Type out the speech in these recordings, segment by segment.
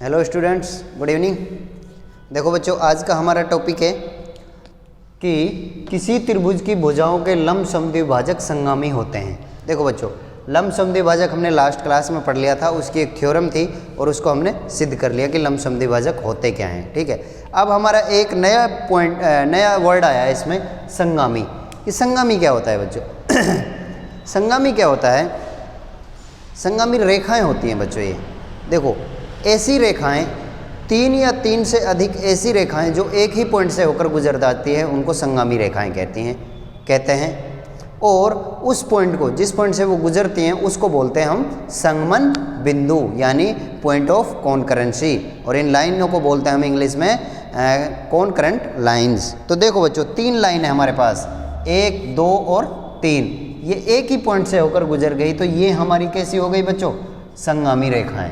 Hello students, good evening. देखो बच्चों, आज का हमारा टॉपिक है कि किसी त्रिभुज की भुजाओं के लंब समद्विभाजक संगामी होते हैं। देखो बच्चों, लंब समद्विभाजक हमने लास्ट क्लास में पढ़ लिया था, उसकी एक थ्योरम थी और उसको हमने सिद्ध कर लिया कि लंब समद्विभाजक होते क्या हैं। ठीक है, अब हमारा एक नया वर्ड आया है इसमें, संगामी। ये संगामी क्या होता है बच्चों? संगामी क्या होता है? संगामी रेखाएं होती हैं बच्चों। ये देखो, ऐसी रेखाएं, तीन या तीन से अधिक ऐसी रेखाएं जो एक ही पॉइंट से होकर गुजर जाती है, उनको संगामी रेखाएं कहते हैं। और उस पॉइंट को, जिस पॉइंट से वो गुजरती हैं, उसको बोलते हैं हम संगमन बिंदु, यानी पॉइंट ऑफ कॉन्करेंसी। और इन लाइनों को बोलते हैं हम इंग्लिश में कॉन्करेंट लाइंस। तो देखो बच्चों, तीन लाइन है हमारे पास, 1, 2 और 3। ये एक ही पॉइंट से होकर गुजर गई, तो ये हमारी कैसी हो गई बच्चों? संगामी रेखाएं,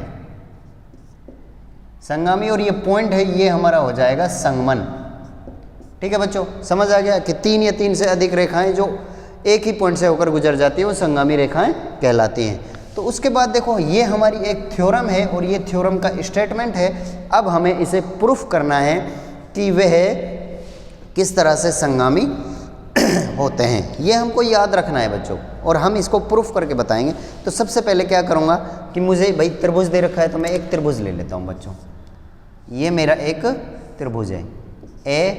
संगामी। और ये पॉइंट है, ये हमारा हो जाएगा संगमन। ठीक है बच्चों, समझ आ गया कि तीन या तीन से अधिक रेखाएं जो एक ही पॉइंट से होकर गुजर जाती है वो संगामी रेखाएं कहलाती हैं। तो उसके बाद देखो, ये हमारी एक थ्योरम है और ये थ्योरम का स्टेटमेंट है। अब हमें इसे प्रूफ करना है कि वह किस तरह से संगामी होते हैं। ये हमको याद रखना है बच्चों, और हम इसको प्रूफ करके बताएंगे। तो सबसे पहले क्या करूँगा कि मुझे भाई त्रिभुज दे रखा है, तो मैं एक त्रिभुज ले लेता हूँ बच्चों। ये मेरा एक त्रिभुज है, A,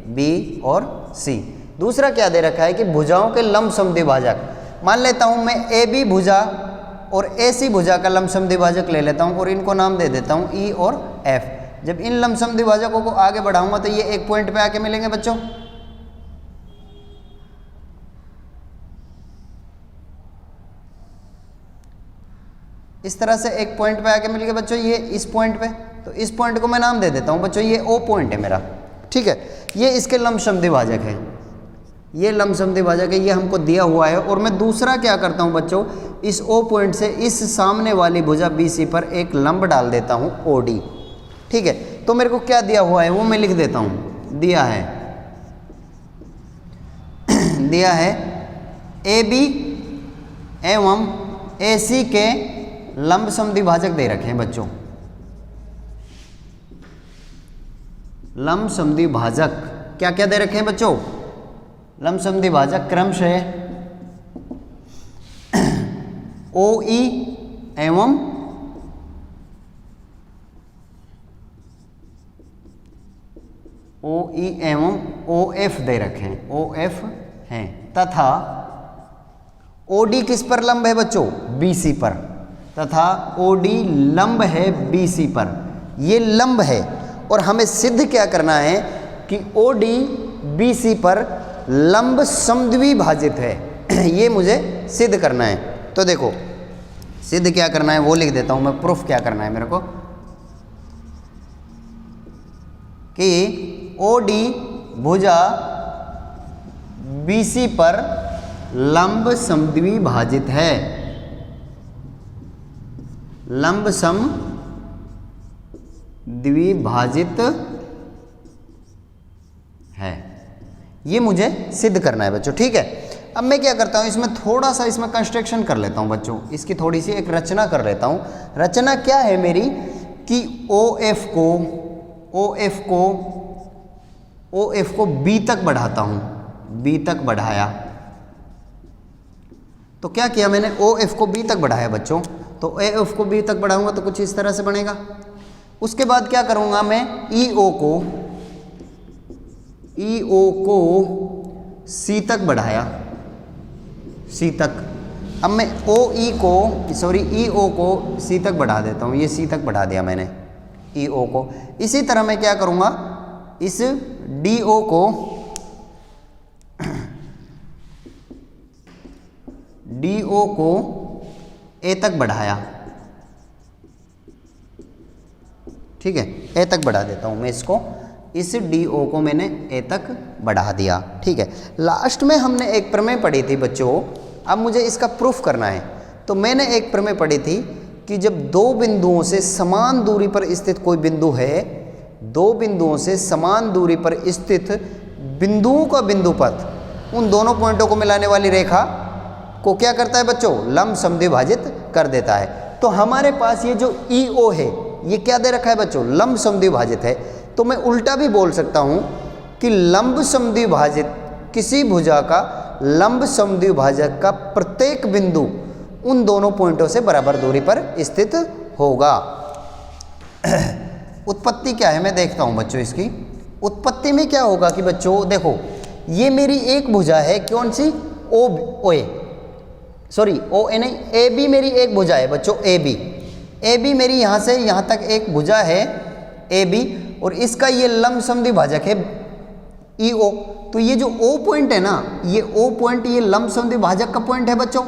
B और C। दूसरा क्या दे रखा है कि भुजाओं के लंब समद्विभाजक। मान लेता हूँ मैं AB भुजा और AC भुजा का लंब समद्विभाजक ले लेता हूँ और इनको नाम दे देता हूँ E और F। जब इन लंब समद्विभाजकों को आगे बढ़ाऊंगा तो ये एक पॉइंट पे आके मिलेंगे बच्चों। इस तरह से एक पॉइंट पे आके मिल गया बच्चों, ये इस पॉइंट पे। तो इस पॉइंट को मैं नाम दे देता हूँ बच्चों, ये O पॉइंट है मेरा। ठीक है, ये इसके लंब समद्विभाजक है, ये लंब समद्विभाजक है, ये हमको दिया हुआ है। और मैं दूसरा क्या करता हूँ बच्चों, इस O पॉइंट से इस सामने वाली भुजा BC पर एक लंब डाल देता हूँ OD। ठीक है, तो मेरे को क्या दिया हुआ है वो मैं लिख देता हूँ। दिया है AB एवं AC के लंब समद्विभाजक दे रखे हैं बच्चों। लंब समद्विभाजक क्या क्या दे रखे हैं बच्चों? लंब समद्विभाजक क्रमशः OE एवं OF दे रखे हैं, OF हैं। तथा OD किस पर लंब है बच्चों? BC पर। तथा OD लंब है BC पर। ये लंब है और हमें सिद्ध क्या करना है कि OD BC पर लंब समद्विभाजित है। ये मुझे सिद्ध करना है। तो देखो, सिद्ध क्या करना है वो लिख देता हूं मैं। प्रूफ क्या करना है मेरे को कि OD भुजा BC पर लंब समद्विभाजित है, लंब समद्विभाजित है। ये मुझे सिद्ध करना है बच्चों। ठीक है, अब मैं क्या करता हूँ, इसमें थोड़ा सा इसमें कंस्ट्रक्शन कर लेता हूँ बच्चों। इसकी थोड़ी सी एक रचना कर लेता हूँ। रचना क्या है मेरी कि OF को B तक बढ़ाता हूँ। B तक बढ़ाया तो क्या किया मैंने? OF को B तक बढ़ाया बच्चों। तो AF को B तक बढ़ाऊंगा तो कुछ इस तरह से बनेगा। उसके बाद क्या करूंगा मैं? EO को C तक बढ़ाया, C तक। अब मैं EO को C तक बढ़ा देता हूँ। ये C तक बढ़ा दिया मैंने, EO को। इसी तरह मैं क्या करूंगा, इस DO को A तक बढ़ाया। ठीक है, A तक बढ़ा देता हूं मैं इसको। इस DO को मैंने A तक बढ़ा दिया। ठीक है, लास्ट में हमने एक प्रमेय पढ़ी थी बच्चों। अब मुझे इसका प्रूफ करना है। तो मैंने एक प्रमेय पढ़ी थी कि जब दो बिंदुओं से समान दूरी पर स्थित कोई बिंदु है, दो बिंदुओं से समान दूरी पर स्थित बिंदुओं का बिंदुपथ उन दोनों पॉइंटों को मिलाने वाली रेखा को क्या करता है बच्चों? लंब समद्विभाजित कर देता है। तो हमारे पास ये जो EO है, ये क्या दे रखा है बच्चों, लंब समद्विभाजित है। तो मैं उल्टा भी बोल सकता हूं कि लंब समद्विभाजित किसी भुजा का लंब समद्विभाजक का प्रत्येक बिंदु उन दोनों पॉइंटों से बराबर दूरी पर स्थित होगा। उत्पत्ति क्या है मैं देखता हूं बच्चों इसकी। उत्पत्ति में क्या होगा कि बच्चों देखो, ये मेरी एक भुजा है, कौन सी, ओ ए नहीं, ए बी मेरी एक भुजा है बच्चों, ए बी मेरी यहाँ से यहाँ तक एक भुजा है ए बी, और इसका ये लंब समद्विभाजक है ई ओ। तो ये जो ओ पॉइंट है ना, ये ओ पॉइंट ये लंब समद्विभाजक का पॉइंट है बच्चों,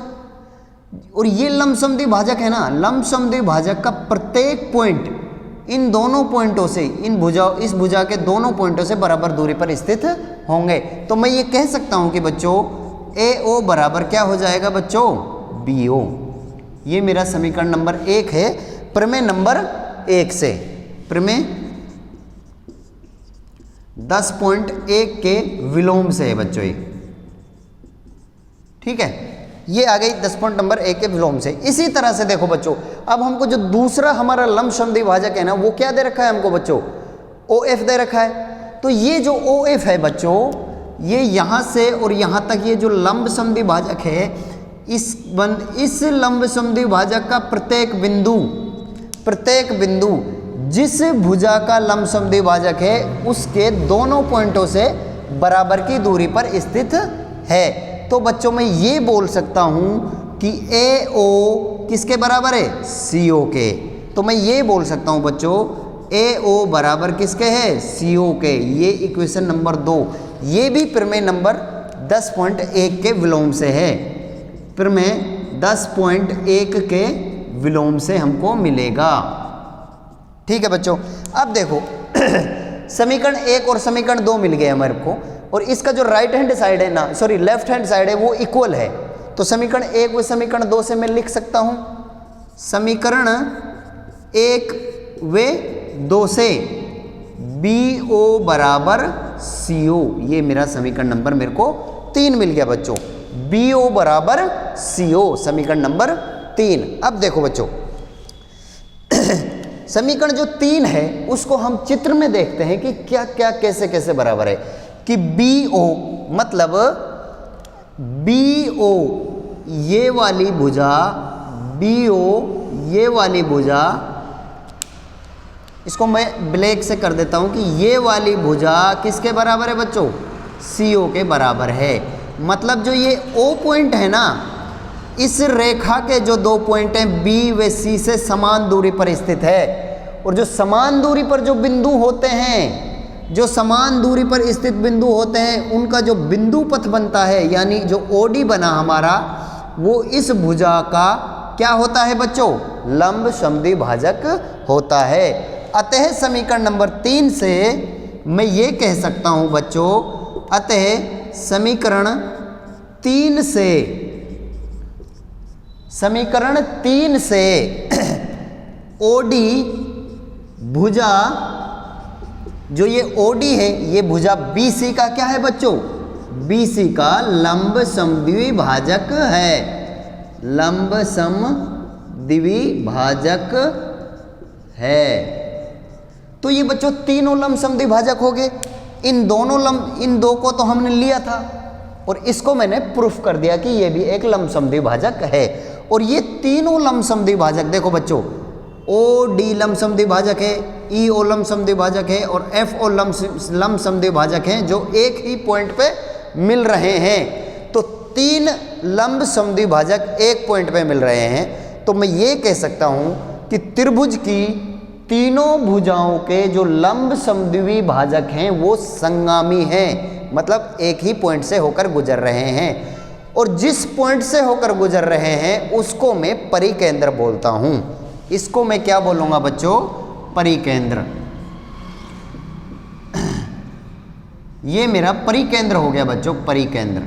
और ये लंब समद्विभाजक है ना, लंब समद्विभाजक का प्रत्येक पॉइंट इन दोनों पॉइंटों से, इस भुजा के दोनों पॉइंटों से बराबर दूरी पर स्थित होंगे। तो मैं ये कह सकता हूं कि बच्चों ए ओ बराबर क्या हो जाएगा बच्चों, बी ओ। ये मेरा समीकरण नंबर 1 है प्रमेय नंबर 1 से, प्रमेय 10.1 के विलोम से है बच्चों ये, ठीक है। ये आ गई 10.1 के विलोम से। इसी तरह से देखो बच्चों, अब हमको जो दूसरा हमारा लंब समद्विभाजक है ना, वो क्या दे रखा है हमको बच्चों, ओ एफ दे रखा है। तो ये जो ओ एफ है बच्चों, ये यहाँ से और यहाँ तक ये जो लंब समद्विभाजक है, इस लंब समद्विभाजक का प्रत्येक बिंदु जिस भुजा का लंब समद्विभाजक है उसके दोनों पॉइंटों से बराबर की दूरी पर स्थित है। तो बच्चों मैं ये बोल सकता हूं कि ए ओ किसके बराबर है, सी ओ के। तो मैं ये बोल सकता हूं बच्चों ए ओ बराबर किसके है, सी ओ के। ये इक्वेशन नंबर 2, ये भी प्रमेय नंबर 10.1 के विलोम से है, प्रमेय 10.1 के विलोम से हमको मिलेगा, ठीक है बच्चों। अब देखो समीकरण 1 और समीकरण 2 मिल गए हमारे को, और इसका जो राइट हैंड साइड है ना, सॉरी लेफ्ट हैंड साइड है, वो इक्वल है। तो समीकरण 1 व समीकरण 2 से मैं लिख सकता हूं, समीकरण 1 व 2 से बी ओ बराबर सी ओ, ये मेरा समीकरण नंबर मेरे को 3 मिल गया बच्चों, बी ओ बराबर सी ओ, समीकरण नंबर 3। अब देखो बच्चों समीकरण जो 3 है उसको हम चित्र में देखते हैं कि क्या क्या कैसे कैसे बराबर है। कि बी ओ मतलब बी ओ ये वाली भुजा, बी ओ ये वाली भुजा, इसको मैं ब्लैक से कर देता हूं कि ये वाली भुजा किसके बराबर है बच्चों, सी ओ के बराबर है। मतलब जो ये ओ पॉइंट है ना, इस रेखा के जो 2 पॉइंट हैं बी व सी से समान दूरी पर स्थित है, और जो समान दूरी पर जो बिंदु होते हैं, जो समान दूरी पर स्थित बिंदु होते हैं, उनका जो बिंदु पथ बनता है, यानी जो ओडी बना हमारा, वो इस भुजा का क्या होता है बच्चों, लंब समद्विभाजक होता है। अतः समीकरण नंबर 3 से मैं ये कह सकता हूं बच्चों, अतः समीकरण 3 से ओडी भुजा, जो ये ओडी है, ये भुजा BC का क्या है बच्चों, BC का लंब समद्विभाजक है, लंब समद्विभाजक है। तो ये बच्चों तीनों लंब समद्विभाजक हो गए। इन दो को तो हमने लिया था और इसको मैंने प्रूफ कर दिया कि ये भी एक लंब समद्विभाजक है। और ये तीनों लंब समद्विभाजक देखो बच्चों, ओ डी लंब समद्विभाजक है, ई ओ लंब समद्विभाजक है, और एफ ओ लंब समद्विभाजक हैं, जो एक ही पॉइंट पे मिल रहे हैं। तो 3 लंब समद्विभाजक एक पॉइंट पे मिल रहे हैं। तो मैं ये कह सकता हूं कि त्रिभुज की तीनों भुजाओं के जो लंब समद्विभाजक हैं वो संगामी हैं, मतलब एक ही पॉइंट से होकर गुजर रहे हैं। और जिस पॉइंट से होकर गुजर रहे हैं उसको मैं परिकेंद्र बोलता हूं। इसको मैं क्या बोलूंगा बच्चों, परिकेंद्र। ये मेरा परिकेंद्र हो गया बच्चों, परिकेंद्र,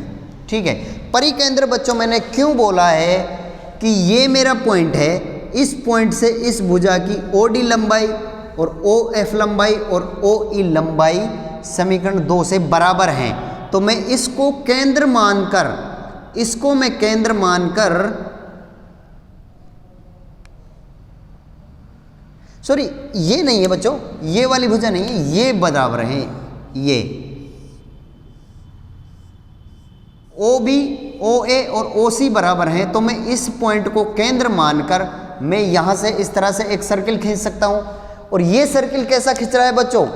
ठीक है। परिकेंद्र बच्चों मैंने क्यों बोला है कि ये मेरा पॉइंट है, इस पॉइंट से इस भुजा की ओडी लंबाई और ओ एफ लंबाई और ओ ई लंबाई समीकरण 2 से बराबर हैं। तो मैं इसको केंद्र मानकर, सॉरी ये नहीं है बच्चों, ये वाली भुजा नहीं है, ये बराबर है, ये OB, OA और OC बराबर हैं, तो मैं इस पॉइंट को केंद्र मानकर मैं यहां से इस तरह से एक सर्किल खींच सकता हूं। और ये सर्किल कैसा खींच रहा है बच्चों,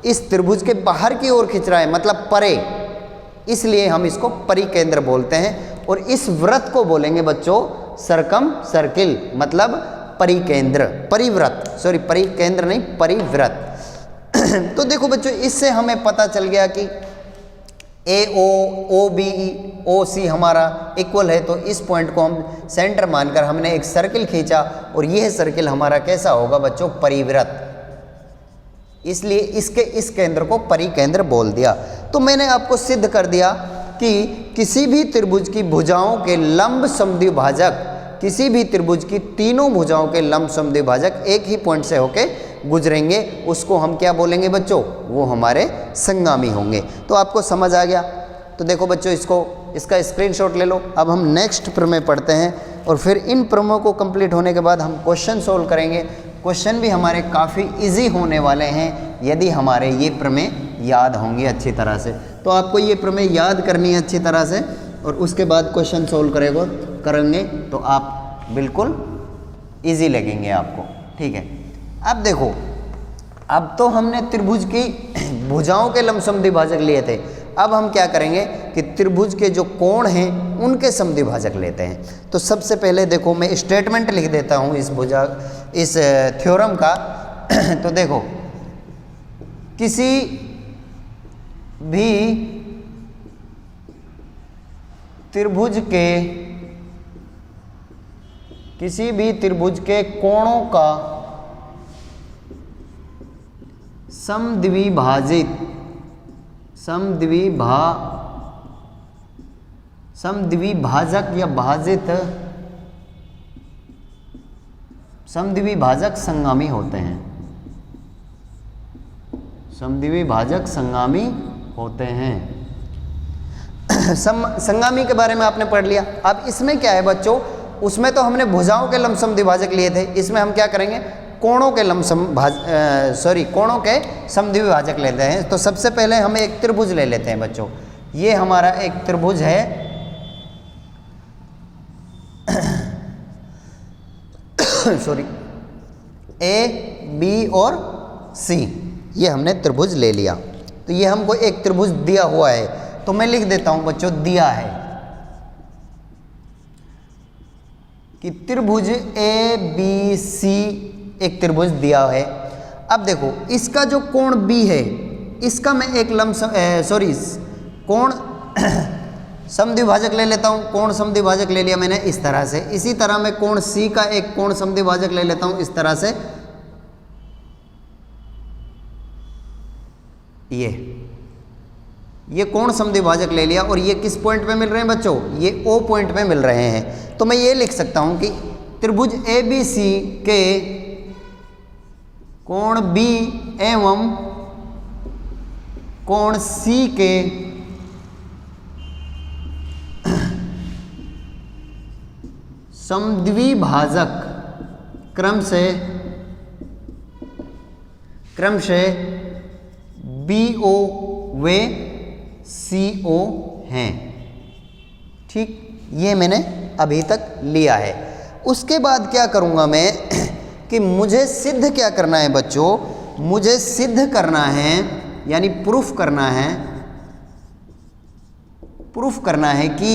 इस त्रिभुज के बाहर की ओर खींच रहा है, मतलब परे, इसलिए हम इसको परिकेंद्र बोलते हैं। और इस वृत्त को बोलेंगे बच्चों सरकम सर्किल, मतलब परिकेंद्र, परिव्रत, सॉरी परिकेंद्र नहीं, परिव्रत। तो देखो बच्चों, इससे हमें पता चल गया कि AO, OB, OC हमारा इक्वल है, तो इस पॉइंट को हम सेंटर मानकर हमने एक सर्किल खींचा और यह सर्किल हमारा कैसा होगा बच्चों, परिव्रत, इसलिए इसके इस केंद्र को परिकेंद्र बोल दिया। तो मैंने आपको सिद्ध कर दिया कि किसी भी त्रिभुज की भुजाओं के लंब समद्विभाजक, किसी भी त्रिभुज की तीनों भुजाओं के लंब समद्विभाजक एक ही पॉइंट से होके गुजरेंगे, उसको हम क्या बोलेंगे बच्चों, वो हमारे संगामी होंगे। तो आपको समझ आ गया। तो देखो बच्चों, इसका स्क्रीनशॉट ले लो। अब हम नेक्स्ट प्रमेय पढ़ते हैं और फिर इन प्रमेयों को कंप्लीट होने के बाद हम क्वेश्चन सोल्व करेंगे। क्वेश्चन भी हमारे काफ़ी इजी होने वाले हैं यदि हमारे ये प्रमेय याद होंगे अच्छी तरह से। तो आपको ये प्रमेय याद करनी है अच्छी तरह से और उसके बाद क्वेश्चन सोल्व करेंगे तो आप बिल्कुल इजी लगेंगे आपको, ठीक है। अब देखो, अब तो हमने त्रिभुज की भुजाओं के लंब समद्विभाजक लिए थे, अब हम क्या करेंगे कि त्रिभुज के जो कोण हैं उनके समद्विभाजक लेते हैं। तो सबसे पहले देखो, मैं स्टेटमेंट लिख देता हूँ इस थ्योरम का। तो देखो, किसी भी त्रिभुज के कोणों का समद्विभाजक या भाजित समद्विभाजक संगामी होते हैं, समद्विभाजक संगामी होते हैं। संगामी के बारे में आपने पढ़ लिया। अब इसमें क्या है बच्चों, उसमें तो हमने भुजाओं के लंब समद्विभाजक लिए थे, इसमें हम क्या करेंगे, कोणों के कोणों के समद्विभाजक लेते हैं। तो सबसे पहले हम एक त्रिभुज ले लेते हैं बच्चों। ये हमारा एक त्रिभुज है A, B और C, ये हमने त्रिभुज ले लिया। तो ये हमको एक त्रिभुज दिया हुआ है, तो मैं लिख देता हूं बच्चों, दिया है कि त्रिभुज ABC एक त्रिभुज दिया है। अब देखो, इसका जो कोण B है, इसका मैं एक कोण समद्विभाजक ले लेता हूं। कोण समद्विभाजक ले लिया मैंने इस तरह से। इसी तरह मैं कोण C का एक कोण समद्विभाजक ले लेता हूं इस तरह से। ये कोण समद्विभाजक ले लिया और ये किस पॉइंट पे मिल रहे हैं बच्चों, ये O पॉइंट पे मिल रहे हैं। तो मैं ये लिख सकता हूं कि त्रिभुज ABC के कोण B एवं कोण C के समद्विभाजक क्रमशः BO व CO हैं, ठीक। ये मैंने अभी तक लिया है। उसके बाद क्या करूंगा मैं कि मुझे सिद्ध क्या करना है बच्चों, मुझे सिद्ध करना है, यानी प्रूफ करना है कि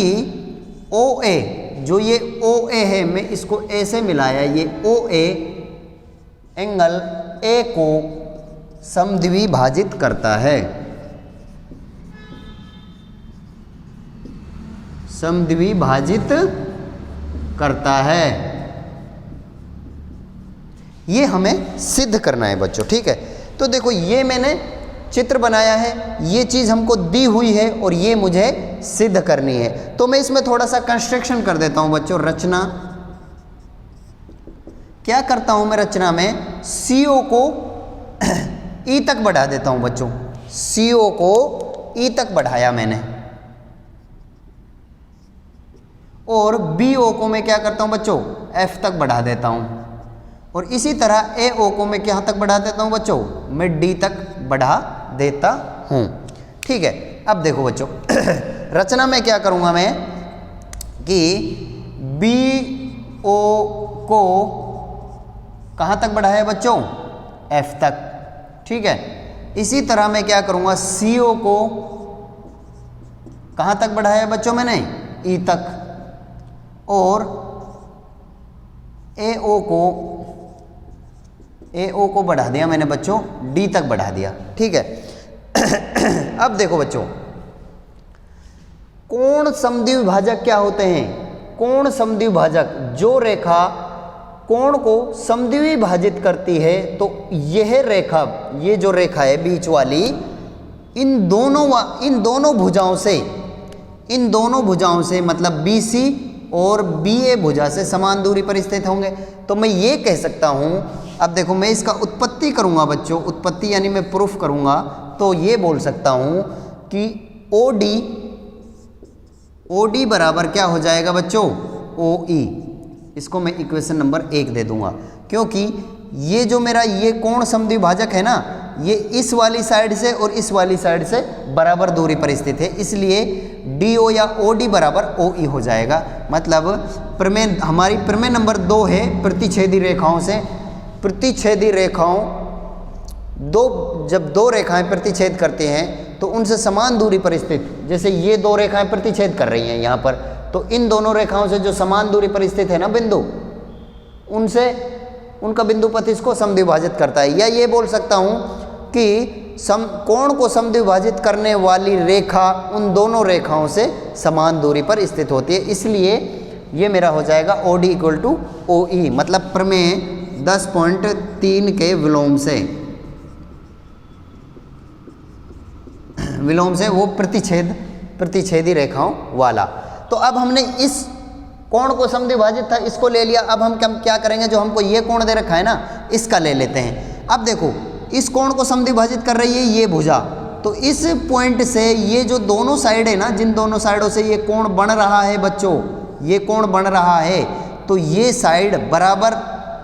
OA, जो ये OA है, मैं इसको A से मिलाया, ये OA एंगल A को समद्विभाजित करता है, समद्विभाजित करता है। ये हमें सिद्ध करना है बच्चों, ठीक है। तो देखो, ये मैंने चित्र बनाया है, ये चीज़ हमको दी हुई है और ये मुझे सिद्ध करनी है। तो मैं इसमें थोड़ा सा कंस्ट्रक्शन कर देता हूं बच्चों, रचना। क्या करता हूं मैं रचना में, CO को E तक बढ़ा देता हूं बच्चों। CO को E तक बढ़ाया मैंने, और BO को मैं क्या करता हूं बच्चों, F तक बढ़ा देता हूं। और इसी तरह ए ओ को मैं कहाँ तक बढ़ा देता हूँ बच्चों, मैं डी तक बढ़ा देता हूँ। ठीक है, अब देखो बच्चों रचना में क्या करूँगा मैं कि बी ओ को कहाँ तक बढ़ाया बच्चों, एफ तक। ठीक है, इसी तरह मैं क्या करूँगा, सी ओ को कहाँ तक बढ़ाया बच्चों मैंने, ई तक, और ए ओ को बढ़ा दिया मैंने बच्चों, डी तक बढ़ा दिया। ठीक है अब देखो बच्चों, कोण समद्विभाजक क्या होते हैं, कोण समद्विभाजक, जो रेखा कोण को समद्विभाजित करती है, तो यह रेखा, ये जो रेखा है बीच वाली, इन दोनों भुजाओं से मतलब BC और BA भुजा से समान दूरी पर स्थित होंगे। तो मैं ये कह सकता हूँ, अब देखो मैं इसका उत्पत्ति करूँगा बच्चों, उत्पत्ति यानी मैं प्रूफ करूँगा, तो ये बोल सकता हूँ कि OD बराबर क्या हो जाएगा बच्चों, OE। इसको मैं इक्वेशन नंबर 1 दे दूंगा, क्योंकि ये जो मेरा ये कोण समद्विभाजक है ना, ये इस वाली साइड से और इस वाली साइड से बराबर दूरी पर स्थित है, इसलिए DO या OD बराबर OE हो जाएगा। मतलब प्रमेय, हमारी प्रमेय नंबर 2 है प्रतिच्छेदी रेखाओं से, प्रतिच्छेदी रेखाओं जब दो रेखाएं प्रतिच्छेद करते हैं तो उनसे समान दूरी पर स्थित, जैसे ये दो रेखाएं प्रतिच्छेद कर रही हैं यहाँ पर, तो इन दोनों रेखाओं से जो समान दूरी पर स्थित है ना बिंदु, उनसे उनका बिंदु पथ इसको समद्विभाजित करता है। या ये बोल सकता हूँ कि कोण को समद्विभाजित करने वाली रेखा उन दोनों रेखाओं से समान दूरी पर स्थित होती है, इसलिए ये मेरा हो जाएगा OD इक्वल टू OE। मतलब प्रमेय 10.3 के विलोम से वो प्रतिच्छेदी रेखाओं वाला। तो अब हमने इस कोण को समद्विभाजित था, इसको ले लिया। अब हम क्या करेंगे, जो हमको ये कोण दे रखा है ना, इसका ले लेते हैं। अब देखो इस कोण को समद्विभाजित कर रही है ये भुजा, तो इस पॉइंट से ये जो दोनों साइड है ना, जिन दोनों साइडों से ये कोण बन रहा है बच्चों, ये कोण बन रहा है, तो ये साइड बराबर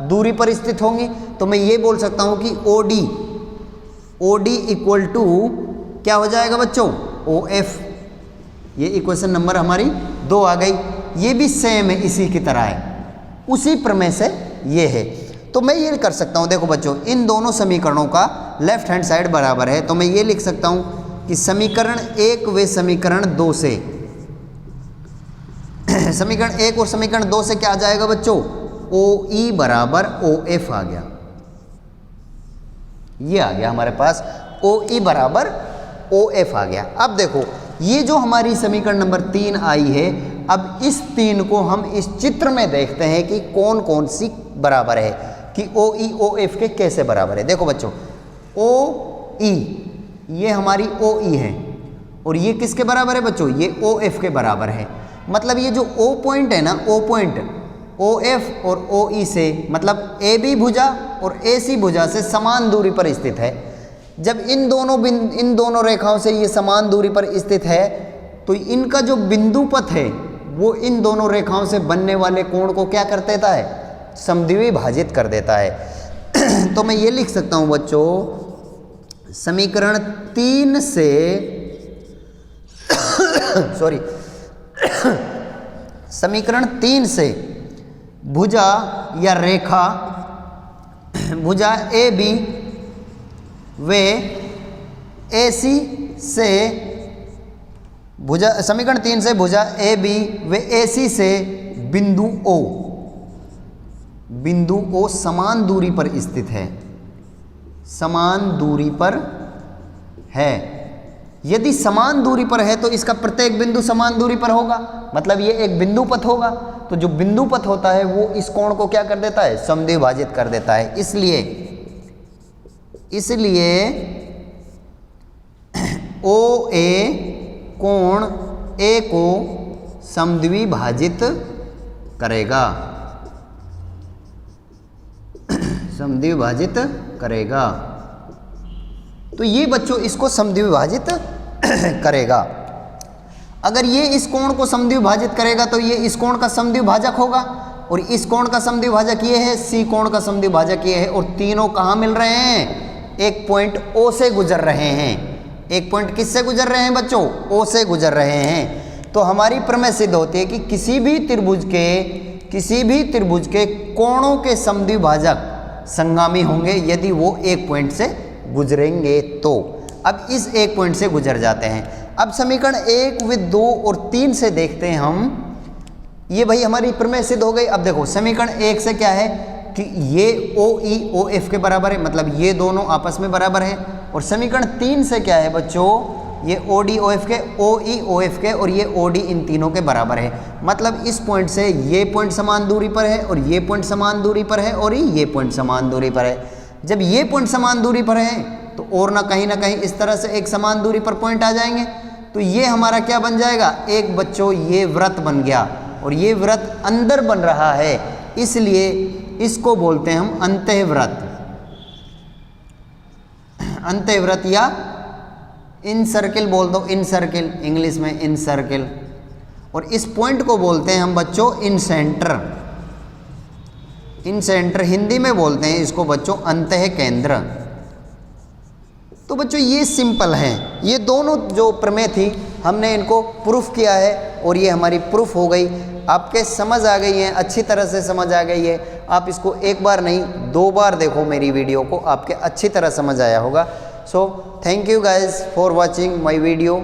दूरी पर स्थित होंगी। तो मैं ये बोल सकता हूँ कि OD इक्वल टू क्या हो जाएगा बच्चों, OF। ये इक्वेशन नंबर हमारी 2 आ गई। ये भी सेम है, इसी की तरह है, उसी प्रमेय से ये है। तो मैं ये कर सकता हूँ, देखो बच्चों, इन दोनों समीकरणों का लेफ्ट हैंड साइड बराबर है, तो मैं ये लिख सकता हूँ कि समीकरण 1 व समीकरण 2 से समीकरण 1 और समीकरण 2 से क्या आ जाएगा बच्चों, OE बराबर OF आ गया। ये आ गया हमारे पास, OE बराबर OF आ गया। अब देखो ये जो हमारी समीकरण नंबर 3 आई है, अब इस 3 को हम इस चित्र में देखते हैं कि कौन कौन सी बराबर है, कि OE OF के कैसे बराबर है। देखो बच्चों, OE ये हमारी OE है, और ये किसके बराबर है बच्चों, ये OF के बराबर है। मतलब ये जो O पॉइंट है ना, O पॉइंट OF और OE से, मतलब AB भुजा और AC भुजा से समान दूरी पर स्थित है। जब इन दोनों रेखाओं से ये समान दूरी पर स्थित है, तो इनका जो बिंदु पथ है वो इन दोनों रेखाओं से बनने वाले कोण को क्या कर देता है, समद्विभाजित कर देता है। तो मैं ये लिख सकता हूँ बच्चों, समीकरण 3 से समीकरण 3 से भुजा या रेखा, भुजा AB वे AC से समीकरण 3 से भुजा AB वे AC से बिंदु O समान दूरी पर स्थित है, समान दूरी पर है। यदि समान दूरी पर है तो इसका प्रत्येक बिंदु समान दूरी पर होगा, मतलब ये एक बिंदु पथ होगा। तो जो बिंदु पथ होता है वो इस कोण को क्या कर देता है, समद्विभाजित कर देता है। इसलिए OA कोण A को समद्विभाजित करेगा, समद्विभाजित करेगा। तो ये बच्चों इसको समद्विभाजित करेगा। अगर ये इस कोण को समद्विभाजित करेगा तो ये इस कोण का समद्विभाजक होगा। और इस कोण का समद्विभाजक ये है, सी कोण का समद्विभाजक ये है, और तीनों कहाँ मिल रहे हैं? एक पॉइंट ओ से गुजर रहे हैं। एक पॉइंट किससे गुजर रहे हैं बच्चों? ओ से गुजर रहे हैं। तो हमारी प्रमेय सिद्ध होती है कि किसी भी त्रिभुज के कोणों के समद्विभाजक संगामी होंगे यदि वो एक पॉइंट से गुजरेंगे तो। अब इस एक पॉइंट से गुजर जाते हैं। अब समीकरण 1 व 2 और 3 से देखते हैं हम, ये भाई हमारी प्रमेय सिद्ध हो गई। अब देखो समीकरण 1 से क्या है कि ये OE OF के बराबर है, मतलब ये दोनों आपस में बराबर है। और समीकरण 3 से क्या है बच्चों? ये OD OF के, OE OF के और ये OD इन तीनों के बराबर है। मतलब इस पॉइंट से ये पॉइंट समान दूरी पर है और ये पॉइंट समान दूरी पर है और ये पॉइंट समान दूरी पर है। जब ये पॉइंट समान दूरी पर है तो और ना कहीं इस तरह से एक समान दूरी पर पॉइंट आ जाएंगे। तो ये हमारा क्या बन जाएगा? एक बच्चों ये वृत्त बन गया, और ये वृत्त अंदर बन रहा है, इसलिए इसको बोलते हैं हम अंतःवृत्त। अंतःवृत्त या इन सर्किल बोल दो, इन सर्किल, इंग्लिश में इन सर्किल। और इस पॉइंट को बोलते हैं हम बच्चों इन सेंटर। इन सेंटर हिंदी में बोलते हैं इसको बच्चों अंतः केंद्र। तो बच्चों ये सिंपल है, ये दोनों जो प्रमेय थी हमने इनको प्रूफ किया है और ये हमारी प्रूफ हो गई। आपके समझ आ गई है, अच्छी तरह से समझ आ गई है। आप इसको एक बार नहीं 2 बार देखो मेरी वीडियो को, आपके अच्छी तरह समझ आया होगा। So thank you guys for watching my video.